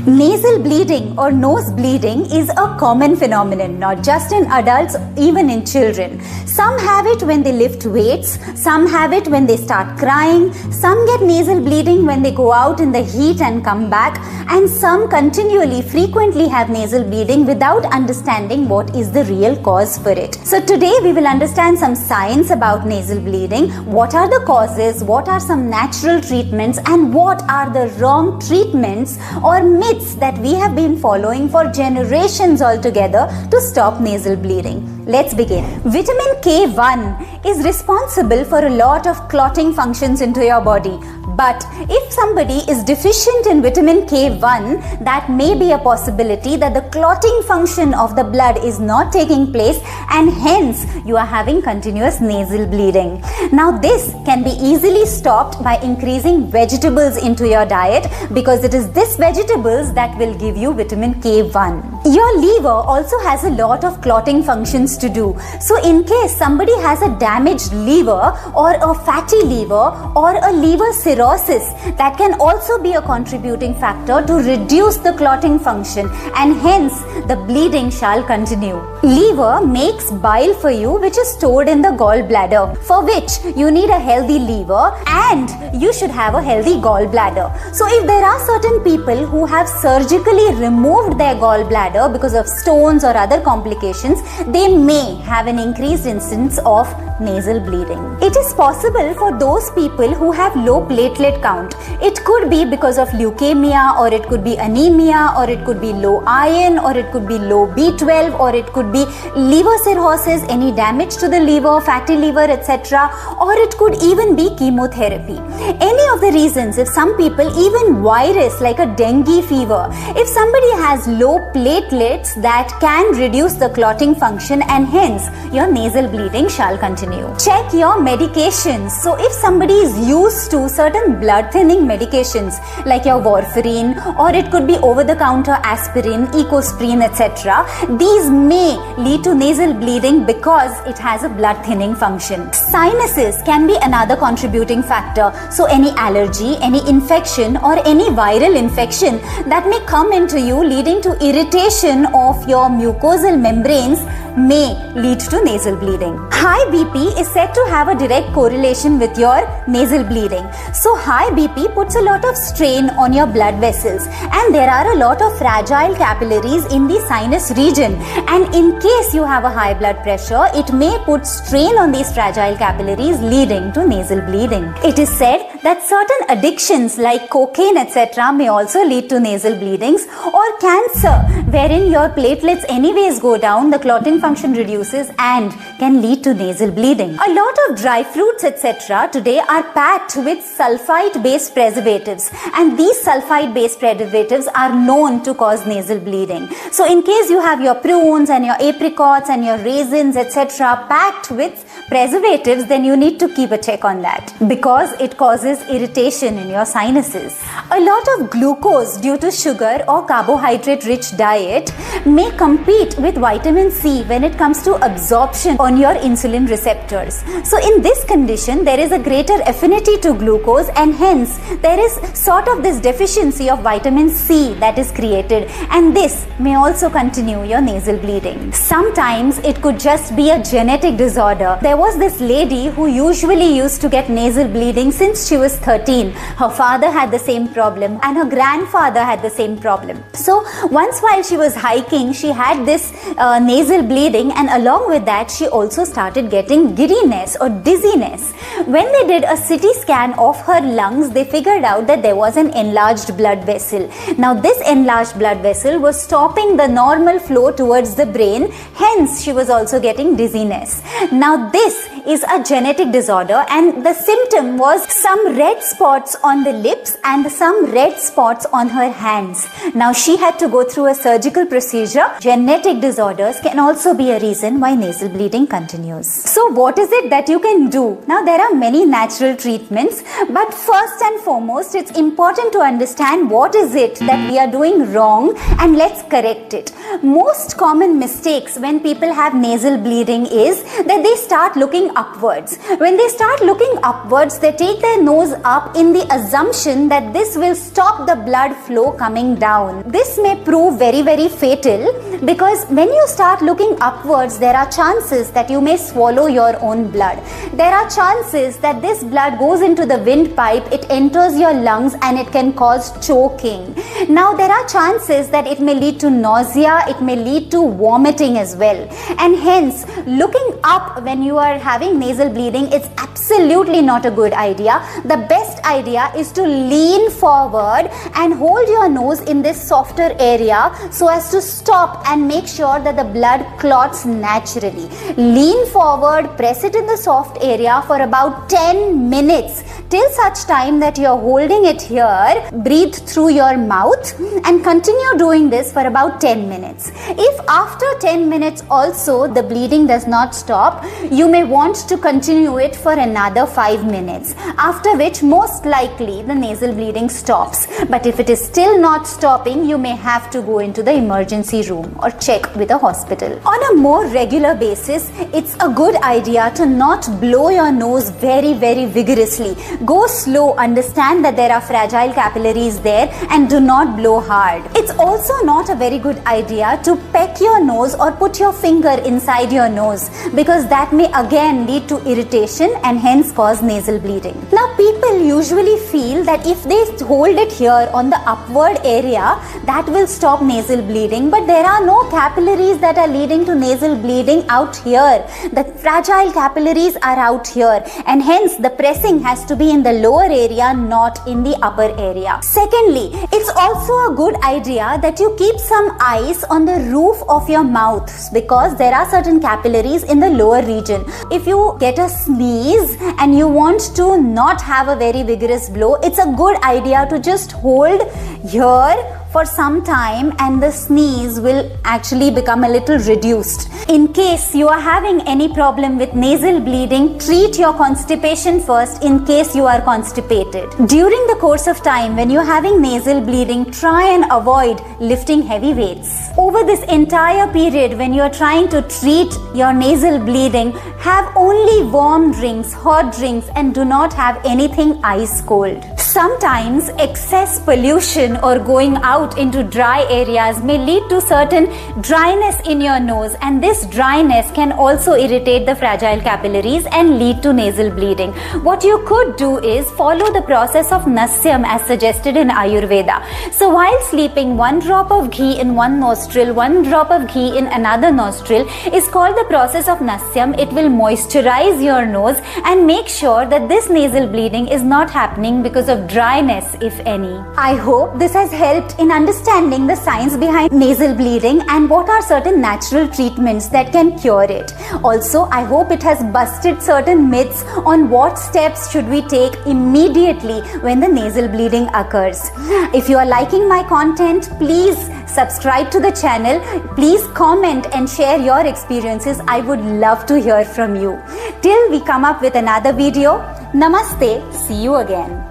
Nasal bleeding or nose bleeding is a common phenomenon, not just in adults, even in children. Some have it when they lift weights, some have it when they start crying, some get nasal bleeding when they go out in the heat and come back, and some continually, frequently have nasal bleeding without understanding what is the real cause for it. So today we will understand some science about nasal bleeding, what are the causes, what are some natural treatments, and what are the wrong treatments or myths that we have been following for generations altogether to stop nasal bleeding. Let's begin. Vitamin K1 is responsible for a lot of clotting functions into your body. But if somebody is deficient in vitamin K1, that may be a possibility that the clotting function of the blood is not taking place, and hence you are having continuous nasal bleeding. Now this can be easily stopped by increasing vegetables into your diet, because it is this vegetables that will give you vitamin K1. Your liver also has a lot of clotting functions to do. So in case somebody has a damaged liver or a fatty liver or a liver cirrhosis, that can also be a contributing factor to reduce the clotting function, and hence the bleeding shall continue. Liver makes bile for you, which is stored in the gallbladder, for which you need a healthy liver and you should have a healthy gallbladder. So if there are certain people who have surgically removed their gallbladder because of stones or other complications, they may have an increased incidence of nasal bleeding. It is possible for those people who have low platelet count. It could be because of leukemia, or it could be anemia, or it could be low iron, or it could be low B12, or it could be liver cirrhosis, any damage to the liver, fatty liver, etc. Or it could even be chemotherapy. Any of the reasons, if some people, even virus like a dengue fever, if somebody has low platelets, that can reduce the clotting function, and hence your nasal bleeding shall continue. Check your medications. So if somebody is used to certain blood thinning medications like your warfarin, or it could be over the counter aspirin, ecosprin, etc., these may lead to nasal bleeding because it has a blood thinning function. Sinuses can be another contributing factor. So any allergy, any infection, or any viral infection that may come into you, leading to irritation of your mucosal membranes, may lead to nasal bleeding. High BP is said to have a direct correlation with your nasal bleeding. So high BP puts a lot of strain on your blood vessels, and there are a lot of fragile capillaries in the sinus region, and in case you have a high blood pressure, it may put strain on these fragile capillaries, leading to nasal bleeding. It is said that certain addictions like cocaine, etc., may also lead to nasal bleedings, or cancer, wherein your platelets anyways go down, the clotting function reduces and can lead to nasal bleeding. A lot of dry fruits, etc., today are packed with sulfite-based preservatives, and these sulfite-based preservatives are known to cause nasal bleeding. So in case you have your prunes and your apricots and your raisins, etc., packed with preservatives, then you need to keep a check on that, because it causes irritation in your sinuses. A lot of glucose due to sugar or carbohydrate-rich diet may compete with vitamin C when it comes to absorption on your insulin receptors. So in this condition, there is a greater affinity to glucose, and hence there is sort of this deficiency of vitamin C that is created, and this may also continue your nasal bleeding. Sometimes it could just be a genetic disorder. There was this lady who usually used to get nasal bleeding since she was 13. Her father had the same problem, and her grandfather had the same problem. So once while she was hiking, she had this nasal bleeding, and along with that she also started getting giddiness or dizziness. When they did a CT scan of her lungs, they figured out that there was an enlarged blood vessel. Now this enlarged blood vessel was stopping the normal flow towards the brain, hence she was also getting dizziness. Now this is a genetic disorder, and the symptom was some red spots on the lips and some red spots on her hands. Now she had to go through a surgical procedure. Genetic disorders can also be a reason why nasal bleeding continues. So what is it that you can do? Now there are many natural treatments, but first and foremost it's important to understand what is it that we are doing wrong, and let's correct it. Most common mistakes when people have nasal bleeding is that they start looking upwards. When they start looking upwards, they take their nose up in the assumption that this will stop the blood flow coming down. This may prove very, very fatal, because when you start looking upwards, there are chances that you may swallow your own blood. There are chances that this blood goes into the windpipe, it enters your lungs, and it can cause choking. Now there are chances that it may lead to nausea, it may lead to vomiting as well. And hence, looking up when you are having nasal bleeding, it's absolutely not a good idea. The best idea is to lean forward and hold your nose in this softer area so as to stop and make sure that the blood clots naturally. Lean forward, press it in the soft area for about 10 minutes, till such time that you're holding it here. Breathe through your mouth and continue doing this for about 10 minutes. If after 10 minutes also the bleeding does not stop, you may want to continue it for another 5 minutes, after which most likely the nasal bleeding stops. But if it is still not stopping, you may have to go into the emergency room or check with a hospital. On a more regular basis, it's a good idea to not blow your nose very, very vigorously. Go slow, understand that there are fragile capillaries there, and do not blow hard. It's also not a very good idea to peck your nose or put your finger inside your nose, because that may again lead to irritation and hence cause nasal bleeding. Now people usually feel that if they hold it here on the upward area, that will stop nasal bleeding, but there are no capillaries that are leading to nasal bleeding out here. The fragile capillaries are out here, and hence the pressing has to be in the lower area, not in the upper area. Secondly, it's also a good idea that you keep some ice on the roof of your mouth, because there are certain capillaries in the lower region. If you get a sneeze and you want to not have a very vigorous blow, it's a good idea to just hold here for some time, and the sneeze will actually become a little reduced. In case you are having any problem with nasal bleeding, treat your constipation first in case you are constipated. During the course of time when you are having nasal bleeding, try and avoid lifting heavy weights. Over this entire period when you are trying to treat your nasal bleeding, have only warm drinks, hot drinks, and do not have anything ice cold. Sometimes excess pollution or going out into dry areas may lead to certain dryness in your nose, and this dryness can also irritate the fragile capillaries and lead to nasal bleeding. What you could do is follow the process of Nasyam as suggested in Ayurveda. So while sleeping, 1 drop of ghee in one nostril, 1 drop of ghee in another nostril is called the process of Nasyam. It will moisturize your nose and make sure that this nasal bleeding is not happening because of dryness, if any. I hope this has helped in understanding the science behind nasal bleeding and what are certain natural treatments that can cure it. Also, I hope it has busted certain myths on what steps should we take immediately when the nasal bleeding occurs. If you are liking my content, please subscribe to the channel. Please comment and share your experiences. I would love to hear from you. Till we come up with another video, Namaste. See you again.